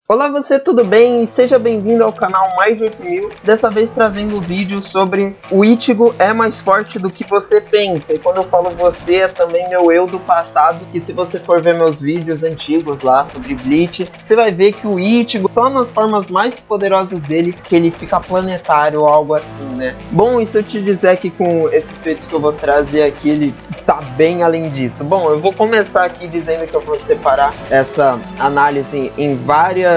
Olá você, tudo bem? Seja bem-vindo ao canal Mais de 8000, dessa vez trazendo um vídeo sobre o Ichigo é mais forte do que você pensa. E quando eu falo você, é também meu eu do passado, que se você for ver meus vídeos antigos lá sobre Bleach, você vai ver que o Ichigo, só nas formas mais poderosas dele, que ele fica planetário ou algo assim, né? Bom, e se eu te dizer que com esses feitos que eu vou trazer aqui, ele tá bem além disso. Bom, eu vou começar aqui dizendo que eu vou separar essa análise em várias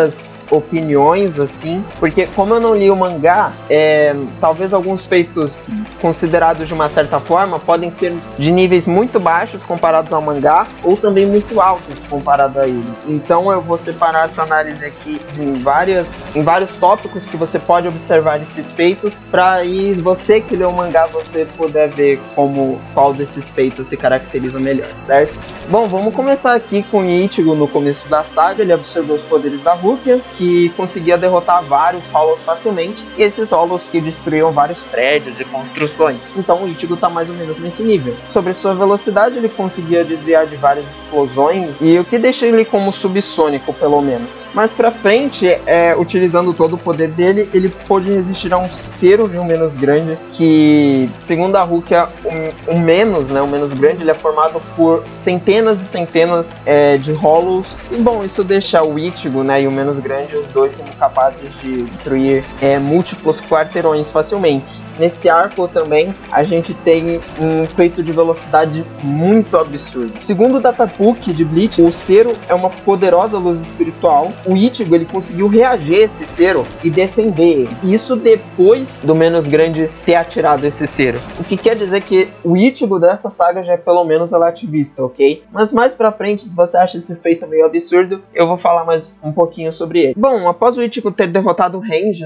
opiniões, assim, porque como eu não li o mangá, talvez alguns feitos considerados de uma certa forma podem ser de níveis muito baixos comparados ao mangá, ou também muito altos comparado a ele. Então eu vou separar essa análise aqui em vários tópicos que você pode observar esses feitos, para aí você que lê o mangá, você puder ver qual desses feitos se caracteriza melhor, certo? Bom, vamos começar aqui com Ichigo no começo da saga. Ele absorveu os poderes da Rukia, que conseguia derrotar vários Hollows facilmente, e esses Hollows que destruíam vários prédios e construções. Então o Ichigo tá mais ou menos nesse nível. Sobre sua velocidade, ele conseguia desviar de várias explosões, e o que deixa ele como subsônico, pelo menos. Mais pra frente, utilizando todo o poder dele, ele pôde resistir a um Cero de um menos grande, que, segundo a Rukia, o menos grande, ele é formado por centenas e centenas de Hollows. E bom, isso deixa o Ichigo, e o menos grande, os dois sendo capazes de destruir múltiplos quarteirões facilmente. Nesse arco também a gente tem um feito de velocidade muito absurdo. Segundo o Databook de Bleach, o Cero é uma poderosa luz espiritual. O Ichigo, ele conseguiu reagir a esse Cero e defender ele. Isso depois do menos grande ter atirado esse Cero. O que quer dizer que o Ichigo dessa saga já é pelo menos relativista, ok? Mas mais pra frente, se você acha esse feito meio absurdo, eu vou falar mais um pouquinho sobre ele. Bom, após o Ichigo ter derrotado o Range,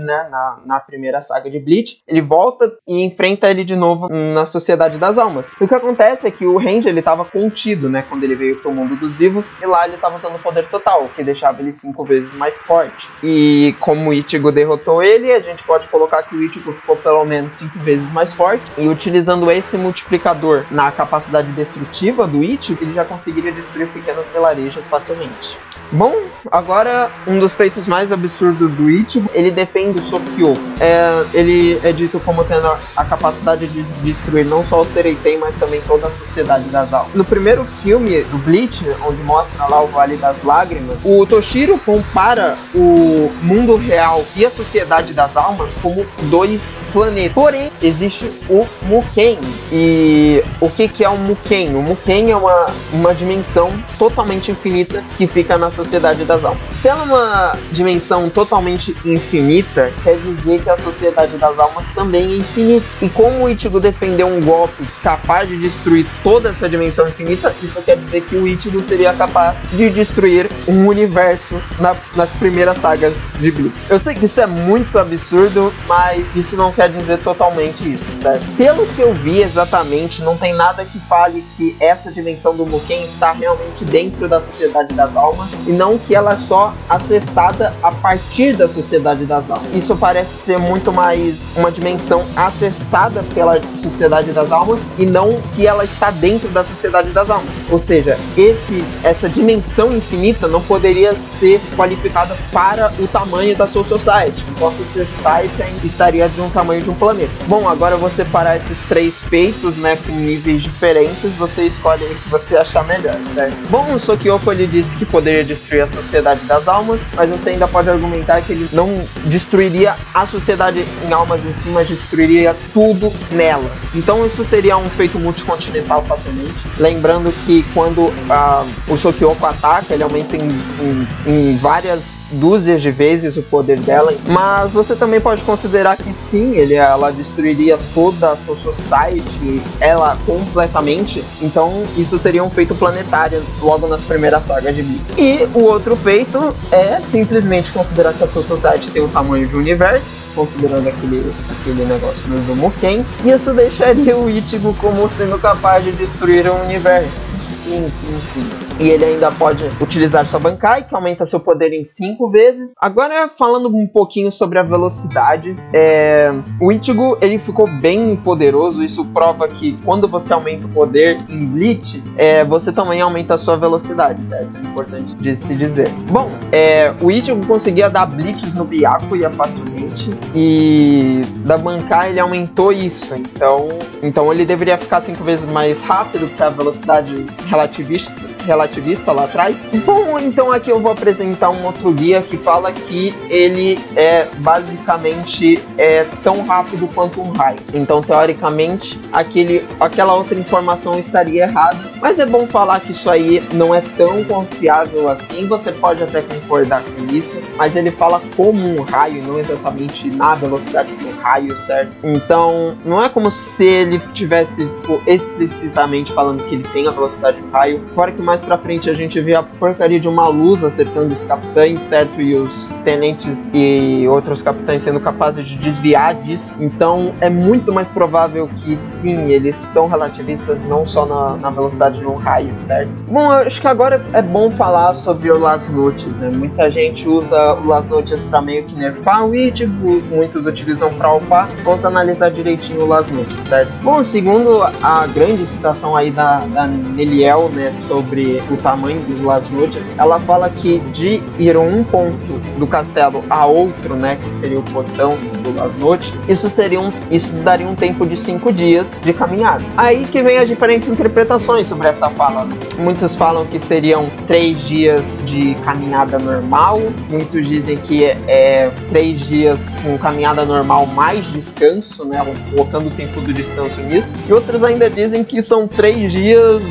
na primeira saga de Bleach, ele volta e enfrenta ele de novo na Sociedade das Almas. O que acontece é que o Range, ele tava contido, quando ele veio pro mundo dos vivos, e lá ele tava usando o poder total, o que deixava ele 5 vezes mais forte. E como o Ichigo derrotou ele, a gente pode colocar que o Ichigo ficou pelo menos 5 vezes mais forte, e utilizando esse multiplicador na capacidade destrutiva do Ichigo, ele já conseguiria destruir pequenos vilarejos facilmente. Bom, agora um dos feitos mais absurdos do Ichigo, ele defende o Sokyo. Ele é dito como tendo a capacidade de destruir não só o Sereiten, mas também toda a Sociedade das Almas. No primeiro filme do Bleach, onde mostra lá o Vale das Lágrimas, o Toshiro compara o mundo real e a Sociedade das Almas como dois planetas. Porém, existe o Muken. E o que é o Muken? O Muken é uma dimensão totalmente infinita que fica na Sociedade das Almas. Se ela é uma dimensão totalmente infinita, quer dizer que a Sociedade das Almas também é infinita. E como o Ichigo defendeu um golpe capaz de destruir toda essa dimensão infinita, isso quer dizer que o Ichigo seria capaz de destruir um universo nas primeiras sagas de Bleach. Eu sei que isso é muito absurdo, mas isso não quer dizer totalmente isso, certo? Pelo que eu vi exatamente, não tem nada que fale que essa dimensão do Muken está realmente dentro da Sociedade das Almas, e não que ela é só acessada a partir da Sociedade das Almas. Isso parece ser muito mais uma dimensão acessada pela Sociedade das Almas, e não que ela está dentro da Sociedade das Almas. Ou seja, essa dimensão infinita não poderia ser qualificada para o tamanho da Soul Society. Então a Soul Society ainda estaria de um tamanho de um planeta. Bom, agora eu vou separar esses três feitos, com níveis diferentes. Você escolhe o que você achar melhor, certo? Bom, o Sokyoko, ele disse que poderia destruir a Sociedade das Almas, mas você ainda pode argumentar que ele não destruiria a Sociedade em Almas em si, mas destruiria tudo nela. Então isso seria um feito multicontinental facilmente. Lembrando que quando o Sokyoko ataca, ele aumenta em várias dúzias de vezes o poder dela. Mas você também pode considerar que sim, ela destruiria toda a Soul Society, ela completamente. Então isso seria um feito planetário logo nas primeiras sagas de Bleach. E o outro feito é simplesmente considerar que a Soul Society tem o tamanho de um universo, considerando aquele negócio do Muken, e isso deixaria o Ichigo como sendo capaz de destruir um universo. Sim. E ele ainda pode utilizar sua Bankai, que aumenta seu poder em 5 vezes. Agora, falando um pouquinho sobre a velocidade, o Ichigo, ele ficou bem poderoso. Isso prova que quando você aumenta o poder em Bleach, você também aumenta a sua velocidade, certo? É importante de se dizer. Bom, o Ichigo conseguia dar Bleaches no Byakuya facilmente, e da Bankai ele aumentou isso. Então ele deveria ficar 5 vezes mais rápido que a velocidade relativista lá atrás. Bom, então aqui eu vou apresentar um outro guia que fala que ele basicamente tão rápido quanto um raio. Então, teoricamente, aquela outra informação estaria errada, mas é bom falar que isso aí não é tão confiável assim. Você pode até concordar com isso, mas ele fala como um raio, não exatamente na velocidade do raio, certo? Então, não é como se ele tivesse explicitamente falando que ele tem a velocidade do raio, fora que mais pra frente a gente vê a porcaria de uma luz acertando os capitães, certo? E os tenentes e outros capitães sendo capazes de desviar disso. Então é muito mais provável que sim, eles são relativistas, não só na velocidade de um raio, certo? Bom, eu acho que agora é bom falar sobre o Las Noches, né? Muita gente usa o Las Noches pra meio que nerfar o Ichigo, muitos utilizam pra upar. Vamos analisar direitinho o Las Noches, certo? Bom, segundo a grande citação aí da Neliel, né, sobre o tamanho dos Las Noches, ela fala que de ir um ponto do castelo a outro, né, que seria o portão do Las Noches, isso daria um tempo de 5 dias de caminhada. Aí que vem as diferentes interpretações sobre essa fala. Muitos falam que seriam 3 dias de caminhada normal, muitos dizem que 3 dias com caminhada normal mais descanso, né, colocando o tempo do descanso nisso, e outros ainda dizem que são 3 dias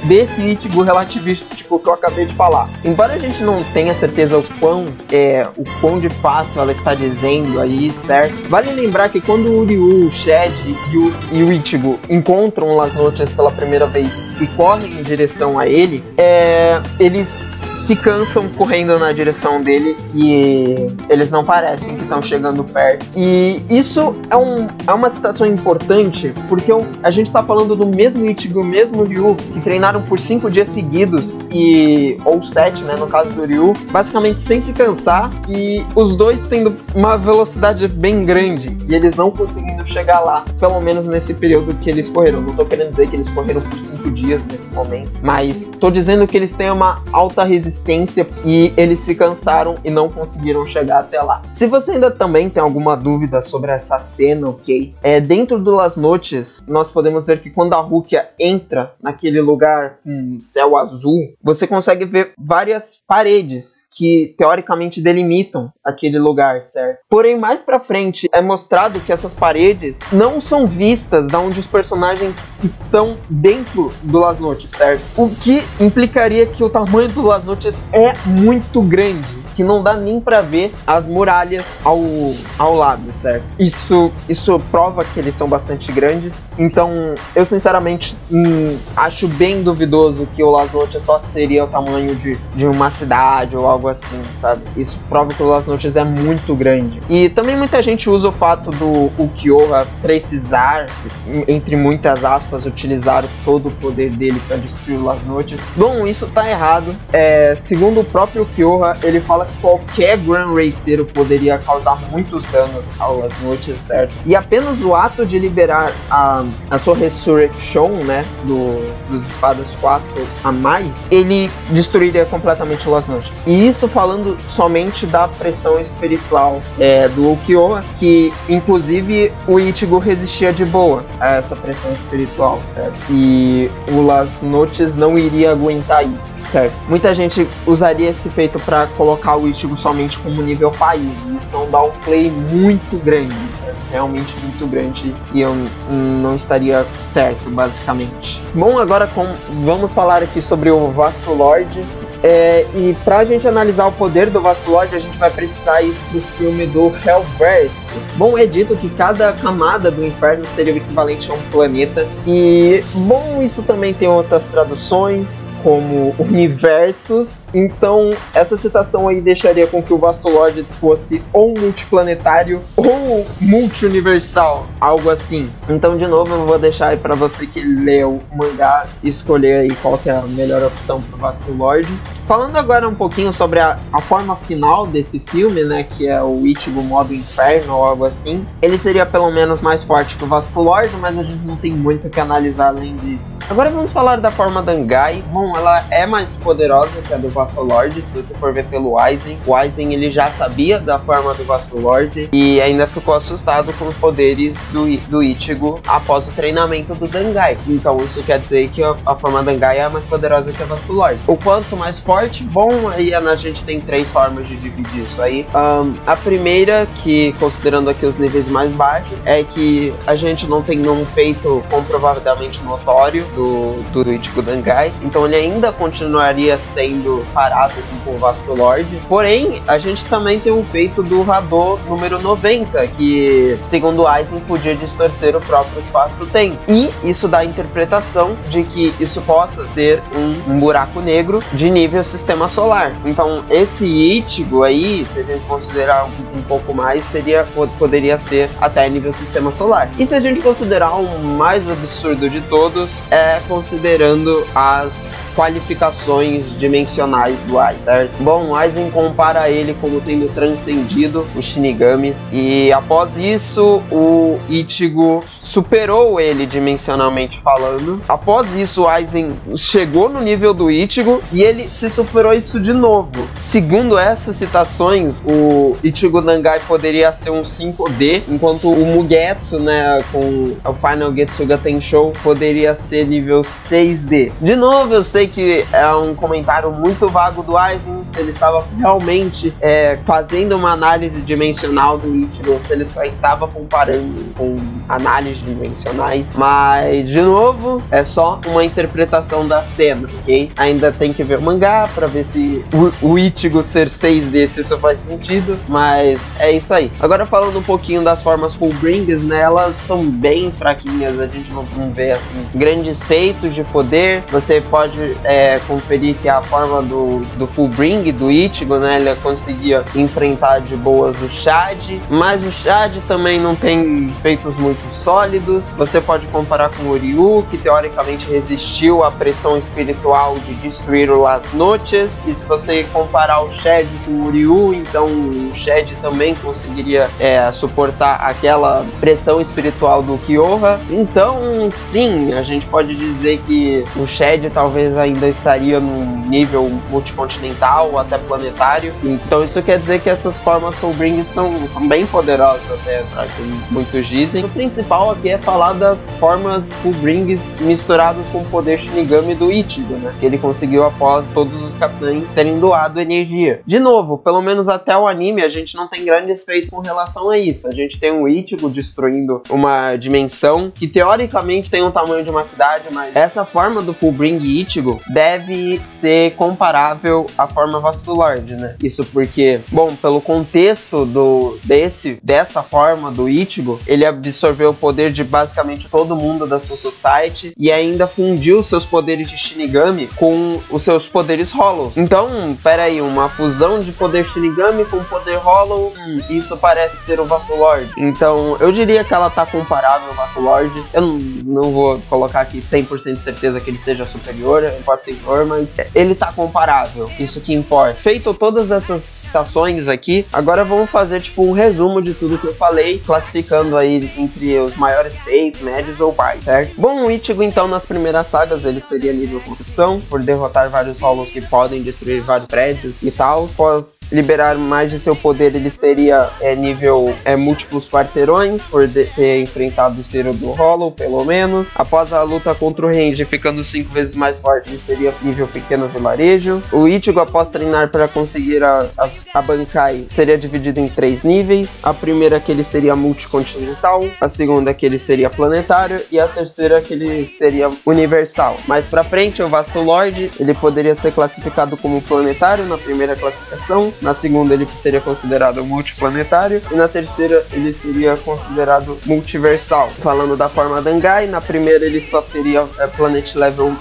desse Ichigo relativístico que eu acabei de falar. Embora a gente não tenha certeza o quão de fato ela está dizendo aí, certo? Vale lembrar que quando o Ryu, o Shed e o Ichigo encontram o Las Noches pela primeira vez e correm em direção a ele, eles se cansam correndo na direção dele e eles não parecem que estão chegando perto. E isso é uma situação importante porque a gente está falando do mesmo Ichigo, o mesmo Ryu, que treinaram por 5 dias seguidos, ou 7, né, no caso do Ryu, basicamente sem se cansar, e os dois tendo uma velocidade bem grande e eles não conseguindo chegar lá, pelo menos nesse período que eles correram. Não tô querendo dizer que eles correram por 5 dias nesse momento, mas tô dizendo que eles têm uma alta resistência e eles se cansaram e não conseguiram chegar até lá. Se você ainda também tem alguma dúvida sobre essa cena, ok? Dentro do Las Noches, nós podemos ver que quando a Rukia entra naquele lugar com céu azul, você consegue ver várias paredes que teoricamente delimitam aquele lugar, certo? Porém, mais pra frente é mostrado que essas paredes não são vistas da onde os personagens estão dentro do Las Noches, certo? O que implicaria que o tamanho do Las Noches é muito grande, que não dá nem pra ver as muralhas ao lado, certo? Isso prova que eles são bastante grandes. Então, eu sinceramente acho bem duvidoso que o Las Noches só seria o tamanho de uma cidade ou algo assim, sabe? Isso prova que o Las Noches é muito grande. E também muita gente usa o fato do Ulquiorra precisar, entre muitas aspas, utilizar todo o poder dele para destruir o Las Noches. Bom, isso tá errado. Segundo o próprio Ulquiorra, ele fala que qualquer Grand Raceiro poderia causar muitos danos ao Las Noches, certo? E apenas o ato de liberar a sua Resurrection, né, dos espadas 4 a mais, ele destruiria completamente o Las Noches. E isso falando somente da pressão espiritual do Ulquiorra, que inclusive o Ichigo resistia de boa a essa pressão espiritual, certo? E o Las Noches não iria aguentar isso, certo? Muita gente usaria esse feito para colocar o Ichigo somente como nível país. Isso é um downplay muito grande, certo? Realmente muito grande, e eu não estaria certo, basicamente. Bom, agora vamos falar aqui sobre o Vasto Lord. E pra gente analisar o poder do Vastolord, a gente vai precisar ir pro filme do Hellverse. Bom, é dito que cada camada do inferno seria o equivalente a um planeta. E, bom, isso também tem outras traduções, como universos. Então, essa citação aí deixaria com que o Vastolord fosse ou multiplanetário ou multiuniversal, algo assim. Então, de novo, eu vou deixar aí pra você que leu o mangá escolher aí qual que é a melhor opção pro Vastolord. Falando agora um pouquinho sobre a forma final desse filme, né, que é o Ichigo modo inferno ou algo assim, ele seria pelo menos mais forte que o Vastolord, mas a gente não tem muito o que analisar além disso. Agora vamos falar da forma Dangai. Bom, ela é mais poderosa que a do Vastolord, se você for ver pelo Aizen. O Aizen, ele já sabia da forma do Vastolord e ainda ficou assustado com os poderes do Ichigo após o treinamento do Dangai. Então isso quer dizer que a forma Dangai é mais poderosa que a Vastolord. O quanto mais forte, bom, aí a gente tem três formas de dividir isso aí. A primeira, que considerando aqui os níveis mais baixos, é que a gente não tem nenhum feito comprovadamente notório do Ichigo Dangai, então ele ainda continuaria sendo parado assim com o Vastolord. Porém, a gente também tem um feito do Hadou número 90, que segundo Aizen podia distorcer o próprio espaço-tempo. E isso dá a interpretação de que isso possa ser um buraco negro de nível sistema solar. Então esse Ichigo aí, se a gente considerar um pouco mais, poderia ser até nível sistema solar. E se a gente considerar o mais absurdo de todos, é considerando as qualificações dimensionais do Aizen, certo? Bom, Aizen compara ele como tendo transcendido os Shinigamis, e após isso o Ichigo superou ele dimensionalmente falando. Após isso, o Aizen chegou no nível do Ichigo e ele se superou isso de novo. Segundo essas citações, o Ichigo Dangai poderia ser um 5D, enquanto o Mugetsu, né, com o Final Getsuga Tenshou, poderia ser nível 6D. De novo, eu sei que é um comentário muito vago do Aizen, se ele estava realmente fazendo uma análise dimensional do Ichigo, ou se ele só estava comparando com análises dimensionais, mas de novo, é só uma interpretação da cena, ok? Ainda tem que ver o mangá pra ver se o Ichigo ser 6D, se isso faz sentido, mas é isso aí. Agora falando um pouquinho das formas Fullbrings, né, elas são bem fraquinhas, a gente não vê assim grandes feitos de poder. Você pode conferir que a forma do Fullbring, do Ichigo, né, ele conseguia enfrentar de boas o Chad, mas o Chad também não tem feitos muito sólidos. Você pode comparar com o Ryu, que teoricamente resistiu à pressão espiritual de destruir o Las Noches, e se você comparar o Chad com o Ryu, então o Chad também conseguiria suportar aquela pressão espiritual do Kyoha. Então sim, a gente pode dizer que o Chad talvez ainda estaria num nível multicontinental ou até planetário. Então isso quer dizer que essas formas Fullbring são bem poderosas, até para que muitos dizem. O principal aqui é falar das formas Fullbrings misturadas com o poder Shinigami do Ichigo, né, que ele conseguiu após todos os capitães terem doado energia. De novo, pelo menos até o anime, a gente não tem grandes feitos com relação a isso. A gente tem o Ichigo destruindo uma dimensão que teoricamente tem o tamanho de uma cidade, mas essa forma do Fullbring Ichigo deve ser comparável à forma Vastolord, né? Isso porque, bom, pelo contexto dessa forma do Ichigo, ele absorveu o poder de basicamente todo mundo da sua society e ainda fundiu seus poderes de Shinigami com os seus poderes Hollow. Então, peraí, uma fusão de poder Shinigami com poder Hollow, isso parece ser o Vastolord. Então, eu diria que ela tá comparável ao Vastolord. Eu não vou colocar aqui 100% de certeza que ele seja superior, pode ser inferior, mas ele tá comparável, isso que importa. Feito todas essas citações aqui, agora vamos fazer tipo um resumo de tudo que eu falei, classificando aí entre os maiores feitos, médios ou baixos, certo? Bom, o Ichigo então nas primeiras sagas ele seria nível construção, por derrotar vários Hollows que podem destruir vários prédios e tal. Após liberar mais de seu poder, ele seria nível múltiplos quarteirões, por ter enfrentado o Zero do Hollow, pelo menos. Após a luta contra o Range, ficando 5 vezes mais forte, ele seria nível pequeno vilarejo. O Ichigo, após treinar para conseguir a Bankai, seria dividido em 3 níveis. A primeira que ele seria multicontinental, a segunda que ele seria planetário e a terceira que ele seria universal. Mais pra frente, o Vastolord, ele poderia ser ser classificado como planetário na primeira classificação, na segunda ele seria considerado multiplanetário e na terceira ele seria considerado multiversal. Falando da forma Dangai, na primeira ele só seria Planet Level+,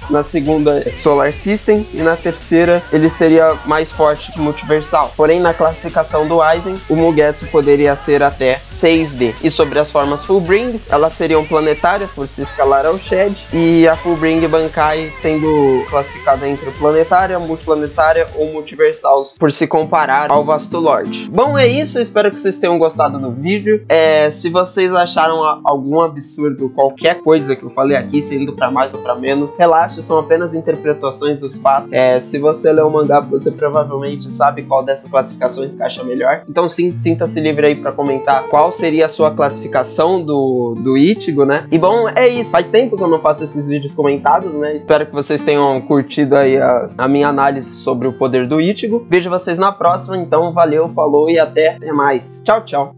na segunda Solar System e na terceira ele seria mais forte que multiversal. Porém, na classificação do Aizen, o Mugetsu poderia ser até 6D. E sobre as formas Fullbrings, elas seriam planetárias por se escalar ao Shed, e a Fullbring Bankai sendo classificada entre planetária, multiplanetária ou multiversals por se comparar ao Vasto Lord. Bom, é isso, eu espero que vocês tenham gostado do vídeo. Se vocês acharam algum absurdo, qualquer coisa que eu falei aqui, sendo pra mais ou pra menos, relaxa, são apenas interpretações dos fatos. Se você lê o mangá, você provavelmente sabe qual dessas classificações encaixa melhor. Então sinta-se livre aí pra comentar qual seria a sua classificação do Ichigo, né? E bom, é isso. Faz tempo que eu não faço esses vídeos comentados, né? Espero que vocês tenham curtido aí a minha análise sobre o poder do Ichigo. Vejo vocês na próxima, então valeu, falou e até mais. Tchau, tchau.